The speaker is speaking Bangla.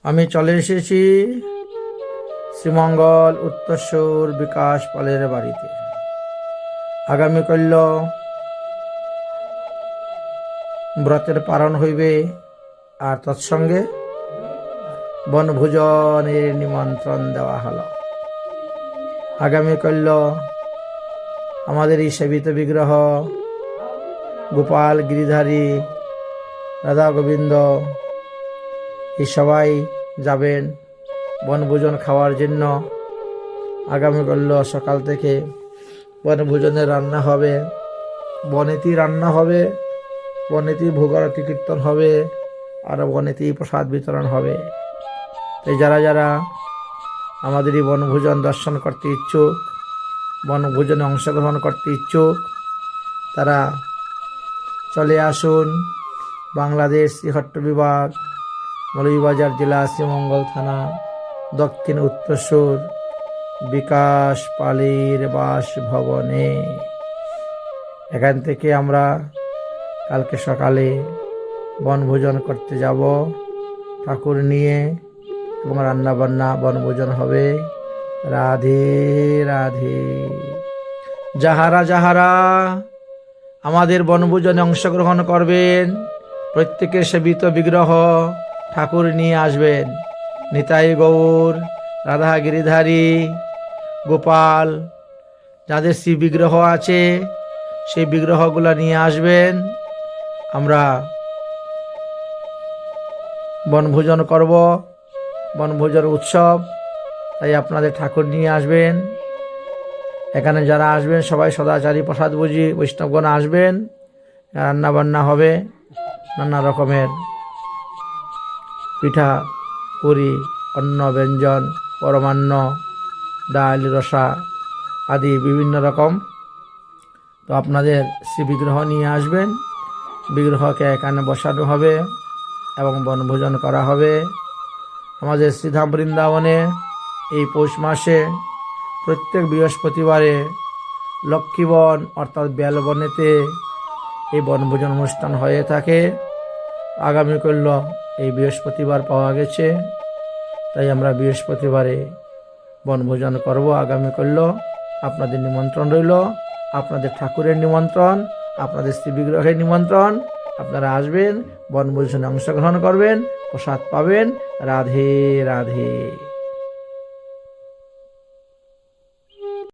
আমি চলে এসেছি শ্রীমঙ্গল উত্তরসূর বিকাশ পালের বাড়িতে। আগামীকাল ব্রতের পালন হইবে, আর তৎসঙ্গে বনভোজনের নিমন্ত্রণ দেওয়া হলো। আগামীকাল আমাদের এই সেবিত বিগ্রহ গোপাল, গিরিধারী, রাধা গোবিন্দ এই সবাই যাবেন বনভোজন খাওয়ার জন্য। আগামীকাল সকাল থেকে বনভোজনে রান্না হবে, বনেতেই রান্না হবে, বনেতেই ভোগারতি কীর্তন হবে, আর বনেতেই প্রসাদ বিতরণ হবে। তাই যারা যারা আমাদের এই বনভোজন দর্শন করতে ইচ্ছুক, বনভোজনে অংশগ্রহণ করতে ইচ্ছুক, তারা চলে আসুন বাংলাদেশ শ্রীহট্ট বিভাগ, মৌলভীবাজার জেলা, শ্রীমঙ্গল থানা, দক্ষিণ উত্তরসূর বিকাশ পালের বাসভবনে। এখান থেকে আমরা কালকে সকালে বনভোজন করতে যাব ঠাকুর নিয়ে, এবং রান্নাবান্না বনভোজন হবে। রাধে রাধে। যাহারা যাহারা আমাদের বনভোজনে অংশগ্রহণ করবেন, প্রত্যেকের সেবিত বিগ্রহ ঠাকুর নিয়ে আসবেন। নিতাই গৌর, রাধা গিরিধারী, গোপাল, যাদের শ্রী বিগ্রহ আছে সেই বিগ্রহগুলো নিয়ে আসবেন। আমরা বনভোজন করব, বনভোজন উৎসব, তাই আপনাদের ঠাকুর নিয়ে আসবেন। এখানে যারা আসবেন সবাই সদাচারী প্রসাদ বুঝি বৈষ্ণবগণ আসবেন। রান্না বান্না হবে, নানা রকমের পিঠা, পুরি, অন্ন ব্যঞ্জন, পরমান্ন, ডাল, রসা আদি বিভিন্ন রকম। তো আপনাদের শ্রী বিগ্রহ নিয়ে আসবেন, বিগ্রহকে এখানে বসানো হবে এবং বনভোজন করা হবে। আমাদের শ্রীধাম বৃন্দাবনে এই পৌষ মাসে প্রত্যেক বৃহস্পতিবারে লক্ষ্মীবন অর্থাৎ বেলবনেতে এই বনভোজন অনুষ্ঠান হয়ে থাকে। আগামীকাল এই বৃহস্পতিবার পাওয়া গেছে, তাই আমরা বৃহস্পতিবারে বনভোজন করব। আগামীকাল আপনাদের নিমন্ত্রণ রইল, আপনাদের ঠাকুরের নিমন্ত্রণ, আপনাদের শ্রী বিগ্রহের নিমন্ত্রণ। আপনারা আসবেন, বনভোজনে অংশগ্রহণ করবেন, প্রসাদ পাবেন। রাধে রাধে।